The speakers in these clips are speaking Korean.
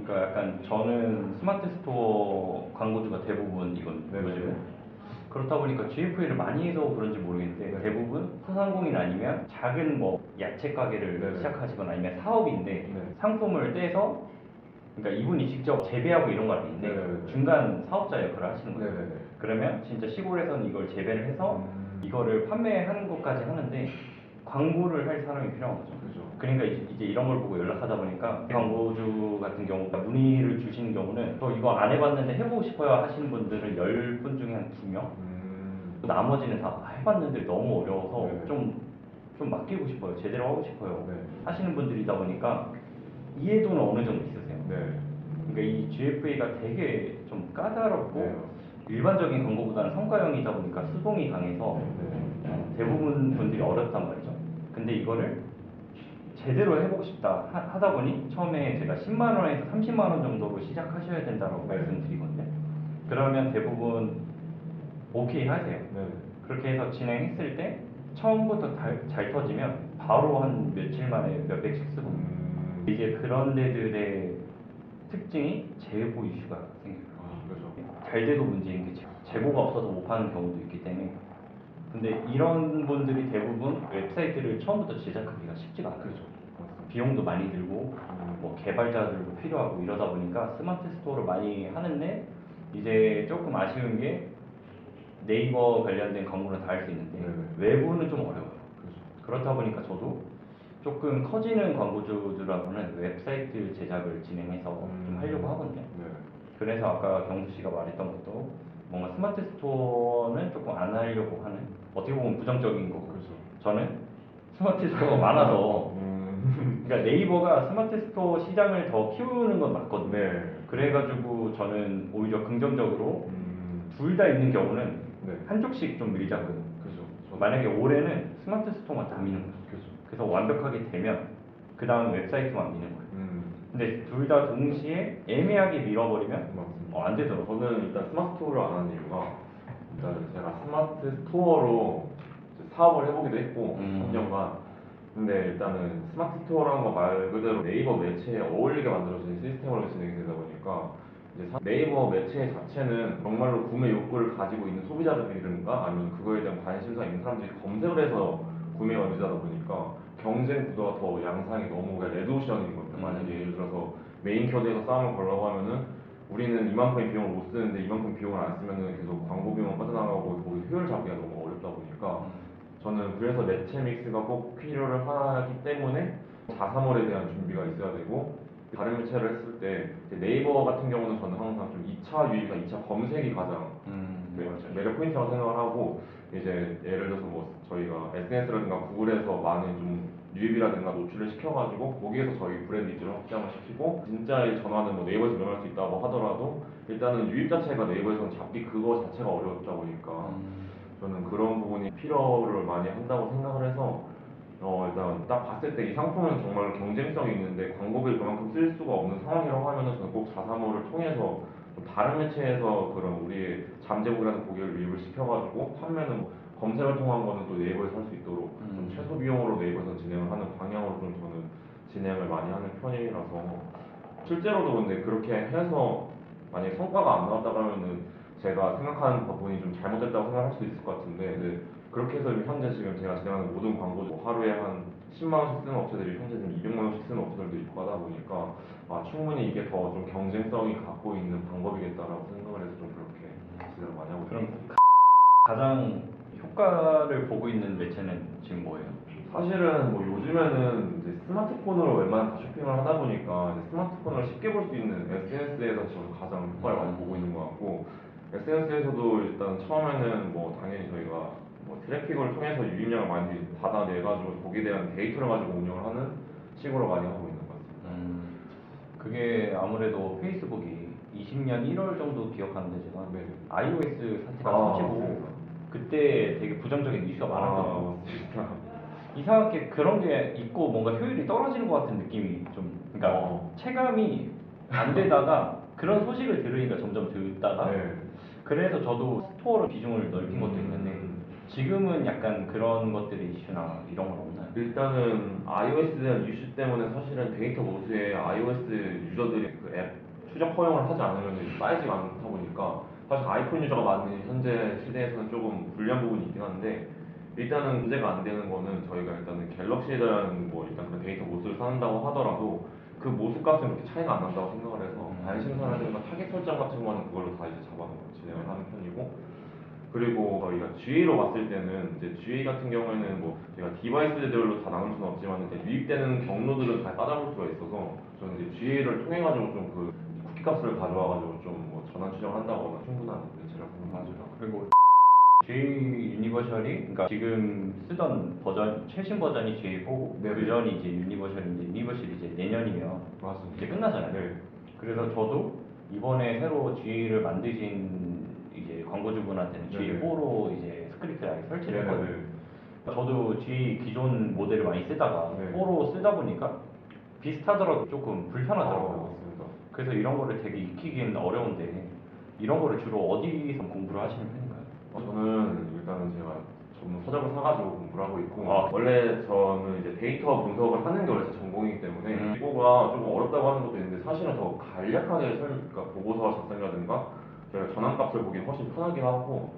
그러니까 약간 저는 스마트 스토어 광고주가 대부분 이건 네네. 요즘은 그렇다 보니까 GFA를 많이 해서 그런지 모르겠는데 네. 대부분 소상공인 아니면 작은 뭐 야채 가게를 네네. 시작하시거나 아니면 사업인데 네. 상품을 떼서 그러니까 이분이 직접 재배하고 이런 건 아닌데 네네네. 중간 사업자 역할을 하시는 거예요. 네네네. 그러면 진짜 시골에서는 이걸 재배를 해서 음. 이거를 판매하는 것까지 하는데 광고를 할 사람이 필요한 거죠. 그죠. 그러니까 이제 이런 걸 보고 연락하다 보니까 광고주 같은 경우 문의를 주시는 경우는 저 이거 안 해봤는데 해보고 싶어요 하시는 분들은 10분 중에 한 2명? 나머지는 다 해봤는데 너무 어려워서 네네. 좀 맡기고 싶어요. 제대로 하고 싶어요. 네. 하시는 분들이다 보니까 이해도는 어느 정도 있으세요. 네. 그러니까 이 GFA가 되게 좀 까다롭고 네. 일반적인 광고보다는 성과형이다 보니까 수동이 강해서 네. 대부분 분들이 어렵단 말이죠. 근데 이거를 제대로 해보고 싶다 하다 보니 처음에 제가 10만 원에서 30만 원 정도로 시작하셔야 된다고 네. 말씀드리거든요. 그러면 대부분 오케이 하세요. 네. 그렇게 해서 진행했을 때 처음부터 잘 터지면 바로 한 며칠 만에 몇백씩 쓰고 이제 그런 데들의 특징이 재고 이슈가 생겨요. 그렇죠. 잘 돼도 문제인 게 재고가 없어서 못 파는 경우도 있기 때문에 근데 이런 분들이 대부분 웹사이트를 처음부터 제작하기가 쉽지가 않아요. 그렇죠. 비용도 많이 들고 뭐 개발자들도 필요하고 이러다 보니까 스마트 스토어를 많이 하는데 이제 조금 아쉬운 게 네이버 관련된 광고는 다 할 수 있는데 네네. 외부는 좀 어려워요. 그렇죠. 그렇다 보니까 저도 조금 커지는 광고주들하고는 웹사이트 제작을 진행해서 좀 하려고 하거든요. 네. 그래서 아까 경수 씨가 말했던 것도 뭔가 스마트 스토어는 조금 안 하려고 하는 어떻게 보면 부정적인 거고 그렇죠. 저는 스마트 스토어가 많아서 그러니까 네이버가 스마트 스토어 시장을 더 키우는 건 맞거든요. 네. 그래가지고 저는 오히려 긍정적으로 둘 다 있는 경우는 네. 한쪽씩 좀 밀자고요. 그죠. 만약에 올해는 스마트 스토어만 다 미는 거예요. 그죠. 그래서 완벽하게 되면 그 다음 웹사이트만 미는 거예요. 근데 둘 다 동시에 애매하게 밀어버리면 맞습니다. 안 되더라고요. 저는 일단 스마트 스토어를 안 하는 이유가 일단 제가 스마트 스토어로 이제 사업을 해보기도 했고 3년간 근데 일단은 스마트 스토어라는 거 말 그대로 네이버 매체에 어울리게 만들어진 시스템으로 진행이 되다 보니까 이제 네이버 매체 자체는 정말로 구매 욕구를 가지고 있는 소비자들이든가 아니면 그거에 대한 관심사 있는 사람들이 검색을 해서 구매가 유지하다 보니까 경쟁 구도가 더 양상이 너무 레드오션인 거예요. 만약에 예를 들어서 메인 켜드에서 싸움을 걸려고 하면은 우리는 이만큼의 비용을 못 쓰는데 이만큼 비용을 안 쓰면은 계속 광고 비용만 빠져나가고 거기 효율 잡기가 너무 어렵다 보니까 저는 그래서 매체 믹스가 꼭 필요를 하기 때문에 자사몰에 대한 준비가 있어야 되고 다른 매체를 했을 때 네이버 같은 경우는 저는 항상 좀 2차 유입이나 2차 검색이 가장 매력 포인트라고 생각을 하고 이제 예를 들어서 뭐 저희가 SNS라든가 구글에서 많은 좀 유입이라든가 노출을 시켜가지고 거기에서 저희 브랜드 이즈를 확장을 시키고 진짜의 전환은 뭐 네이버에서 명할 수 있다고 하더라도 일단은 유입 자체가 네이버에서는 잡기 그거 자체가 어렵다 보니까 저는 그런 부분이 필요를 많이 한다고 생각을 해서 일단 딱 봤을 때 이 상품은 정말 경쟁성이 있는데 광고비를 그만큼 쓸 수가 없는 상황이라고 하면은 저는 꼭 자사몰을 통해서 좀 다른 매체에서 그런 우리의 잠재국이라는 고객을 유입을 시켜가지고 판매는 뭐 검색을 통한 거는 또 네이버에서 할 수 있도록 좀 최소 비용으로 네이버에서 진행을 하는 방향으로 좀 저는 진행을 많이 하는 편이라서 실제로도 근데 그렇게 해서 만약에 성과가 안 나왔다 그러면은 제가 생각하는 부분이 좀 잘못됐다고 생각할 수도 있을 것 같은데 그렇게 해서 현재 지금 제가 진행하는 모든 광고도 하루에 한 10만 원씩 쓰는 업체들이 현재 지금 200만 원씩 쓰는 업체들도 있고 하다 보니까 충분히 이게 더 좀 경쟁성이 갖고 있는 방법이겠다라고 생각을 해서 좀 그렇게 진행을 많이 하고 그럼 있습니다. 가장 효과를 보고 있는 매체는 지금 뭐예요? 사실은 뭐 요즘에는 이제 스마트폰으로 웬만한 다 쇼핑을 하다 보니까 이제 스마트폰을 쉽게 볼 수 있는 SNS에서 저는 가장 효과를 많이 보고 있는 것 같고 SNS에서도 일단 처음에는 뭐 당연히 저희가 뭐 트래픽을 통해서 유입량을 많이 받아내가지고 거기에 대한 데이터를 가지고 운영을 하는 식으로 많이 하고 있는 것 같습니다. 그게 아무래도 페이스북이 20년 1월 정도 기억하는데 제가 네. iOS 사태가 터지고 맞습니다. 그때 되게 부정적인 이슈가 많았거든요. 이상하게 그런 게 있고 뭔가 효율이 떨어지는 것 같은 느낌이 좀 그러니까 체감이 안 되다가 그런 소식을 들으니까 점점 듣다가 네. 그래서 저도 스토어로 비중을 넓힌 것도 있는데 지금은 약간 그런 것들이 이슈나 이런 건 없나요? 일단은 iOS에 대한 이슈 때문에 사실은 데이터 모수에 iOS 유저들이 그 앱 추적 허용을 하지 않으면 쌓이지가 않다 보니까 사실 아이폰 유저가 많은 현재 시대에서는 조금 불리한 부분이 있긴 한데 일단은 문제가 안 되는 거는 저희가 일단은 갤럭시에 대한 뭐 일단 그 데이터 모수를 쌓는다고 하더라도 그 모수 값은 그렇게 차이가 안 난다고 생각을 해서 반심사라든가 타겟 설정 같은 거는 그걸로 다 이제 잡아서 진행을 하는 편이고 그리고 저희가 GA로 봤을 때는 이제 GA 같은 경우에는 뭐 제가 디바이스별로 다 나눌 수는 없지만 이제 유입되는 경로들은 다 따져볼 수가 있어서 저는 이제 GA를 통해 가지고 좀 그 쿠키 값을 가져와 가지고 좀 뭐 전환 추적을 한다거나 충분한 매체라고 생각합니다. 그리고 J 유니버셜이 그러니까 지금 쓰던 버전 최신 버전이 J4고 네. 그 전이 이제 유니버셜이 이제 내년이면 맞습니다. 이제 끝나잖아요. 네. 그래서 저도 이번에 새로 GA를 만드신 이제 광고주분한테는 네네. J4로 이제 스크립트를 아예 설치를 했거든요. 네네네. 저도 G 기존 모델을 많이 쓰다가 네. 4로 쓰다 보니까 비슷하더라도 조금 불편하더라고요. 맞습니다. 그래서 이런 거를 되게 익히기는 어려운데 이런 거를 주로 어디서 공부를 하시는 편인가요? 저는 일단은 제가 전문 서적을 사가지고 공부를 하고 있고 아. 원래 저는 이제 데이터 분석을 하는 게 원래 제 전공이기 때문에 이거가 조금 어렵다고 하는 것도 있는데 사실은 더 간략하게 그러니까 보고서 작성이라든가 저희가 전환값을 보기 훨씬 편하게 하고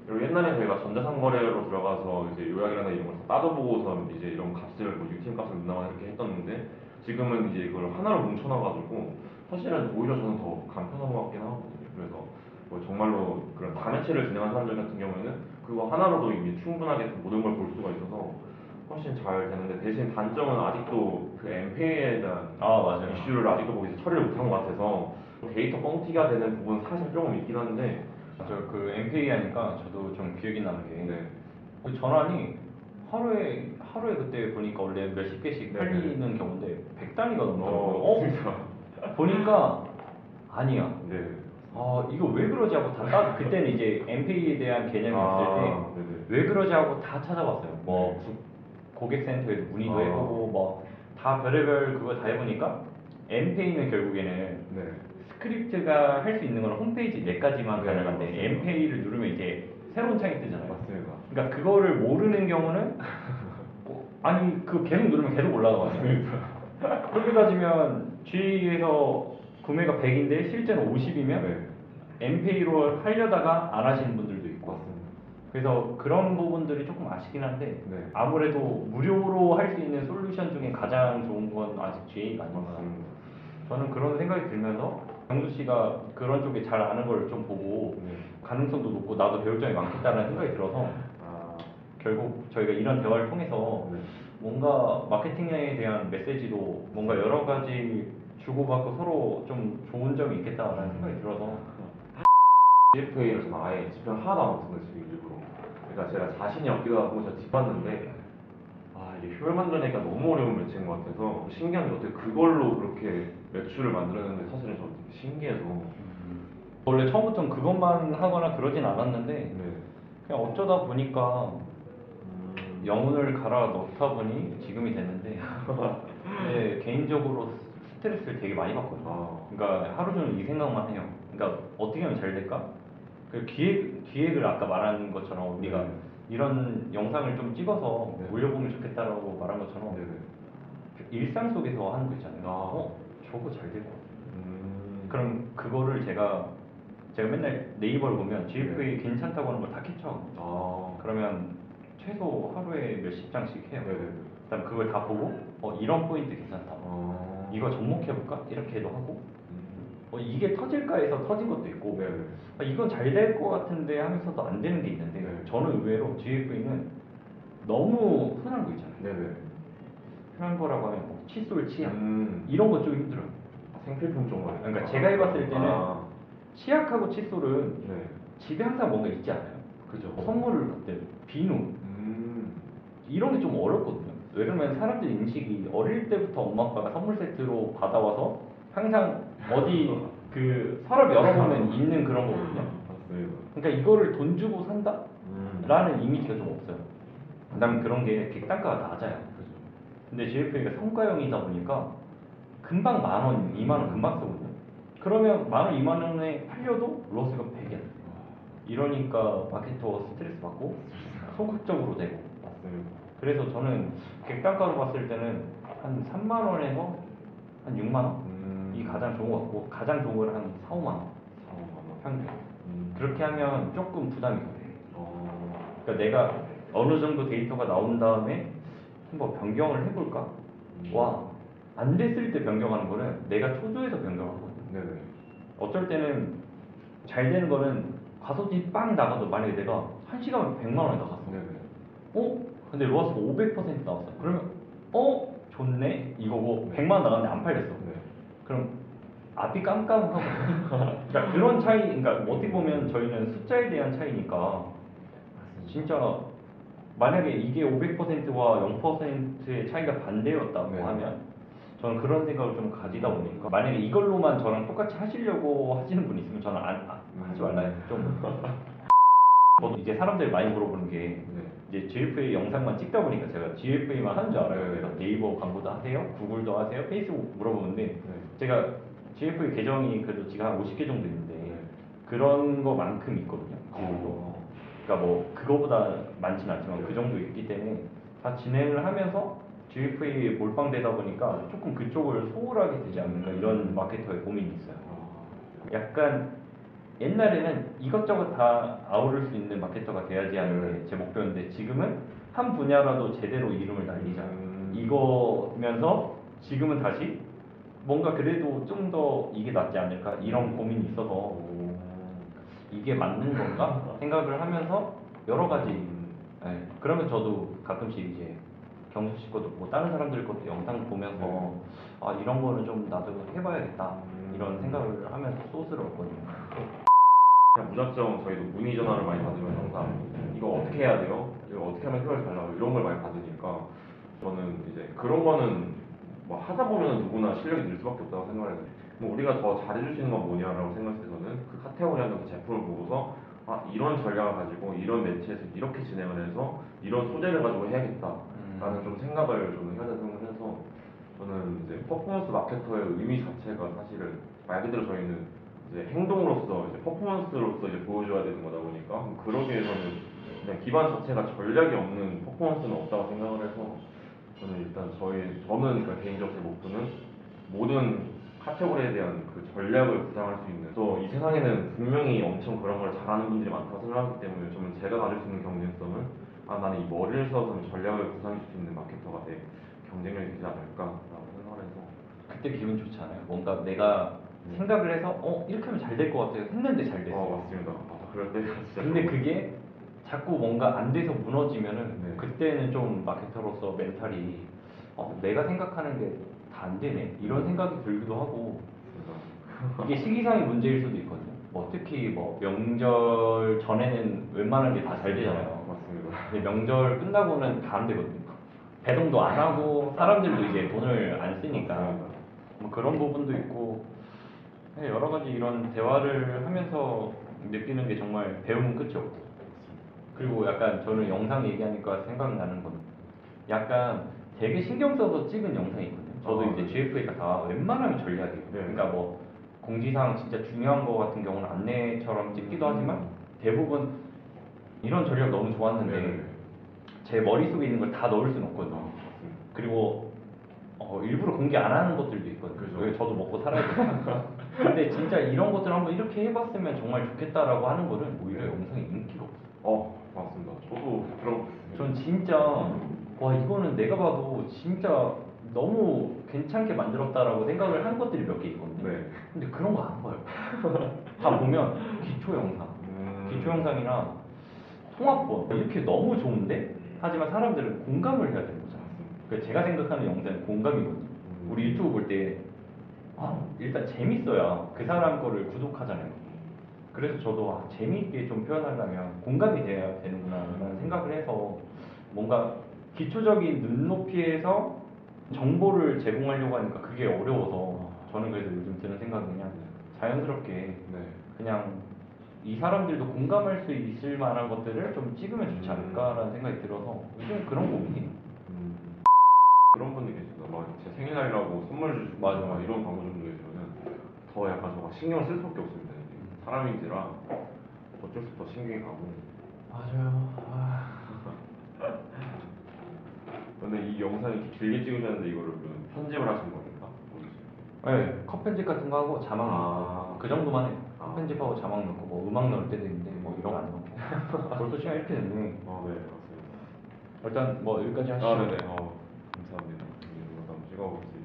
그리고 옛날에 저희가 전자상거래로 들어가서 이제 요약이라나 이런 걸 다 따져보고서 이제 이런 값을 뭐 UTM 값을 넣나마 이렇게 했었는데 지금은 이제 이걸 하나로 뭉쳐놔가지고 사실은 오히려 저는 더 간편한 것 같긴 하거든요. 그래서 뭐 정말로 그런 다매체를 진행하는 사람들 같은 경우에는 그거 하나로도 이미 충분하게 모든 걸 볼 수가 있어서 훨씬 잘 되는데 대신 단점은 아직도 그 엠페이에 대한 맞아요. 이슈를 아직도 거기서 처리를 못한 것 같아서 데이터 뻥튀기가 되는 부분 사실 조금 있긴 한데 저 그 MPA 하니까 저도 좀 기억이 나는 게 네. 그 전환이 하루에 그때 보니까 원래 몇십 개씩 네네. 팔리는 경우인데 100단위가 넘더라고요. 진짜. 보니까 아니야. 네. 이거 왜 그러지 하고 그때는 이제 MPA에 대한 개념이 없을 때 네네. 왜 그러지 하고 다 찾아봤어요. 뭐 네. 고객센터에도 문의도 아. 해보고 뭐 다 별의별 그거 다 해보니까 MPA는 결국에는 네. 스크립트가 할 수 있는 건 홈페이지 4가지만 네, 가능한데 맞습니다. MPA를 누르면 이제 새로운 창이 뜨잖아요. 맞습니다. 그러니까 그거를 모르는 경우는 아니 그 계속 누르면 계속 올라가거든요. 그렇게 따지면 G에서 구매가 100인데 실제는 50이면 네. MPA로 하려다가 안 하시는 분들도 있고 맞습니다. 그래서 그런 부분들이 조금 아쉽긴 한데 네. 아무래도 무료로 할 수 있는 솔루션 중에 가장 좋은 건 아직 GA가 아닌가. 맞습니다. 저는 그런 생각이 들면서 경수 씨가 그런 쪽에 잘 아는 걸 좀 보고 네. 가능성도 높고 나도 배울 점이 많겠다는 생각이 들어서 아. 결국 저희가 이런 대화를 통해서 네. 뭔가 마케팅에 대한 메시지도 뭔가 여러 가지 주고받고 서로 좀 좋은 점이 있겠다라는 생각이 들어서 CFA를 저는 아예 지표를 하나도 안 붙은 거예요, 지금 일부러. 그러니까 제가 자신이 없기도 하고 제가 뒷봤는데 이게 효율 만들어내기가 너무 어려운 매체인 것 같아서 신기한 게 어떻게 그걸로 그렇게 매출을 만들어냈는데 사실은 저는 되게 신기해서 원래 처음부터는 그것만 하거나 그러진 않았는데 네. 그냥 어쩌다 보니까 영혼을 갈아 넣다 보니 지금이 됐는데 근데 개인적으로 스트레스를 되게 많이 받거든요. 그러니까 하루 종일 이 생각만 해요. 그러니까 어떻게 하면 잘 될까? 그 기획을 아까 말한 것처럼 우리가 네. 이런 영상을 좀 찍어서 네. 올려보면 좋겠다라고 말한 것처럼 네네. 일상 속에서 하는 거 있잖아요. 아. 저거 잘 될 것 같아요. 그럼 그거를 제가 맨날 네이버를 보면 GFA 괜찮다고 하는 걸 다 캡처하거든요. 그러면 최소 하루에 몇십 장씩 해요. 네네네. 그다음 그걸 다 보고 이런 포인트 괜찮다. 이거 접목해볼까? 이렇게도 하고 이게 터질까 해서 터진 것도 있고 네네. 이건 잘 될 것 같은데 하면서도 안 되는 게 있는데 네. 저는 의외로 GFA는 너무 흔한 거 있잖아요. 네네. 흔한 거라고 하면 뭐 칫솔, 치약 이런 거 좀 힘들어요. 생필품 쪽 말이에요. 그러니까 제가 해봤을 때는 아. 치약하고 칫솔은 네. 집에 항상 뭔가 있지 않아요? 그죠. 선물을 받든 비누 이런 게 좀 어렵거든요. 왜 그러면 사람들 인식이 어릴 때부터 엄마 아빠가 선물 세트로 받아와서 항상 어디 그 서랍 열어보면 있는 그런 거거든요. 맞습니다. 그러니까 이거를 돈 주고 산다? 음. 라는 이미지가 좀 없어요. 그다음 그런 게 객단가가 낮아요. 그죠. 근데 GFA가 성과형이다 보니까 금방 10,000원, 20,000원 금방 쓰거든요. 그러면 10,000원, 20,000원에 팔려도 로스가 100이야. 이러니까 마케터 스트레스 받고 소극적으로 되고. 맞습니다. 그래서 저는 객단가로 봤을 때는 한 3만 원에서 한 6만 원이 가장 좋은 것 같고, 가장 좋은 건 한 4, 5만 원 4, 5만 원. 평균. 그렇게 하면 조금 부담이 덜해. 어. 그러니까 내가 어느 정도 데이터가 나온 다음에 한번 변경을 해볼까? 와, 안 됐을 때 변경하는 거는 내가 초조해서 변경하거든. 네네. 어쩔 때는 잘 되는 거는 과소비 빵 나가도 만약에 내가 1시간에 100만 원이 나갔어. 네네. 근데 로아스가 500% 나왔어. 그러면 좋네 이거고 100만 원 나갔는데 안 팔렸어. 네. 그럼 앞이 깜깜하고 그러니까 그런 차이, 그러니까 어떻게 보면 저희는 숫자에 대한 차이니까 진짜 만약에 이게 500%와 0%의 차이가 반대였다고 네. 하면 저는 그런 생각을 좀 가지다 보니까 만약에 이걸로만 저랑 똑같이 하시려고 하시는 분이 있으면 저는 하지 말라요. 좀 저도 이제 사람들이 많이 물어보는 게 네. 이제 GFA 영상만 찍다 보니까 제가 GFA만 하는 줄 알아요. 네. 그래서 네이버 광고도 하세요, 구글도 하세요, 페이스북 물어보는데 네. 제가 GFA 계정이 그래도 지금 한 50개 정도 있는데 네. 그런 거만큼 있거든요. 구글도. 그러니까 뭐 그거보다 많지는 않지만 네. 그 정도 있기 때문에 다 진행을 하면서 GFA에 몰빵되다 보니까 조금 그쪽을 소홀하게 되지 않는가 이런 마케터의 고민이 있어요. 약간 옛날에는 이것저것 다 아우를 수 있는 마케터가 돼야지 하는 게 제 목표였는데 지금은 한 분야라도 제대로 이름을 날리자 이거면서 지금은 다시 뭔가 그래도 좀 더 이게 낫지 않을까 이런 고민이 있어서 이게 맞는 건가 생각을 하면서 여러 가지 그러면 저도 가끔씩 이제 경수 씨 것도 보고 다른 사람들 것도 영상 보면서 아 이런 거는 좀 나도 해봐야겠다 이런 생각을 하면서 소스를 얻거든요. 그냥 무작정 저희도 문의 전화를 많이 받으면 항상 이거 어떻게 해야 돼요? 이거 어떻게 하면 효과가 잘 나와요? 이런 걸 많이 받으니까 저는 이제 그런 거는 뭐 하다 보면 누구나 실력이 늘 수밖에 없다고 생각을 해요. 뭐 우리가 더 잘해줄 수 있는 건 뭐냐라고 생각했을 때는 그 카테고리 안에서 제품을 보고서 아 이런 전략을 가지고 이런 매체에서 이렇게 진행을 해서 이런 소재를 가지고 해야겠다라는 좀 생각을 좀 해야 된다고 해서 저는 이제 퍼포먼스 마케터의 의미 자체가 사실은 말 그대로 저희는 이제 행동으로서 이제 퍼포먼스로서 이제 보여줘야 되는 거다 보니까 그러기 위해서는 그냥 기반 자체가 전략이 없는 퍼포먼스는 없다고 생각을 해서 저는 일단 저는 그러니까 개인적으로 제 목표는 모든 카테고리에 대한 그 전략을 구상할 수 있는 또 이 세상에는 분명히 엄청 그런 걸 잘하는 분들이 많다고 생각하기 때문에 저는 제가 가질 수 있는 경쟁성은 아 나는 이 머리를 써서 전략을 구상할 수 있는 마케터가 내 경쟁력이 되지 않을까라고 생각을 해서 그때 기분 좋지 않아요? 뭔가 내가 생각을 해서 이렇게 하면 잘 될 것 같아요 했는데 잘 됐어. 맞습니다. 맞아 그럴 때가 진짜 근데 그게 자꾸 뭔가 안 돼서 무너지면은 네. 그때는 좀 마케터로서 멘탈이 내가 생각하는 게 다 안 되네 이런 생각이 들기도 하고 이게 시기상의 문제일 수도 있거든요. 뭐 특히 뭐 명절 전에는 웬만한 게 다 잘 되잖아요. 맞습니다. 근데 명절 끝나고는 다 안 되거든요. 배송도 안 하고 사람들도 이제 돈을 안 쓰니까 맞습니다. 뭐 그런 부분도 있고 여러 가지 이런 대화를 하면서 느끼는 게 정말 배움은 끝이 없고 그리고 약간 저는 영상 얘기하니까 생각나는 건 약간 되게 신경 써서 찍은 영상이 있거든요. 저도 이제 GFA가 다 웬만하면 전략이에요. 그러니까 뭐 공지사항 진짜 중요한 거 같은 경우는 안내처럼 찍기도 하지만 대부분 이런 전략 너무 좋았는데 제 머릿속에 있는 걸 다 넣을 수는 없거든요. 그리고 일부러 공개 안 하는 것들도 있거든요. 그렇죠. 저도 먹고 살아야 되니까. 근데 진짜 이런 것들 한번 이렇게 해봤으면 정말 좋겠다라고 하는 거는 오히려 영상에 인기가 없어요. 맞습니다. 저도 그런 거 있습니다. 전 진짜 와 이거는 내가 봐도 진짜 너무 괜찮게 만들었다라고 생각을 한 것들이 몇 개 있거든요. 네. 근데 그런 거 안 봐요. 다 보면 기초 영상, 기초 영상이나 통합본 이렇게 너무 좋은데 하지만 사람들은 공감을 해야 되는 거잖아요. 그러니까 제가 생각하는 영상은 공감이거든요. 우리 유튜브 볼 때 일단 재밌어야 그 사람 거를 구독하잖아요. 그래서 저도 재미있게 좀 표현하려면 공감이 돼야 되는구나라는 생각을 해서 뭔가 기초적인 눈높이에서 정보를 제공하려고 하니까 그게 어려워서 저는 그래서 요즘 드는 생각은 그냥 자연스럽게 그냥 이 사람들도 공감할 수 있을 만한 것들을 좀 찍으면 좋지 않을까라는 생각이 들어서 요즘 그런 고민이에요. 그런 분들 계시다. 막 제 생일날이라고 선물 주시고 맞아. 이런 광고주분들 계시면은 더 약간 저가 신경을 쓸 수밖에 없습니다. 이게 사람인지라 어쩔 수 없어 신경이 가고. 맞아요. 근데 이 영상이 이렇게 길게 찍으셨는데 이거를 그 편집을 하신 겁니까? 네, 컷 편집 같은 거 하고 자막 넣고 아. 그 정도만 해요. 아. 컷 편집하고 자막 넣고 뭐 음악 넣을 때도 있는데 뭐 이런 거 안 넣고 벌써 시간 이렇게 됐네. 네, 맞습니다. 일단 뭐 여기까지 하시죠. 아, 네네. 감사합니다. 이제 영상 찍어보겠습니다.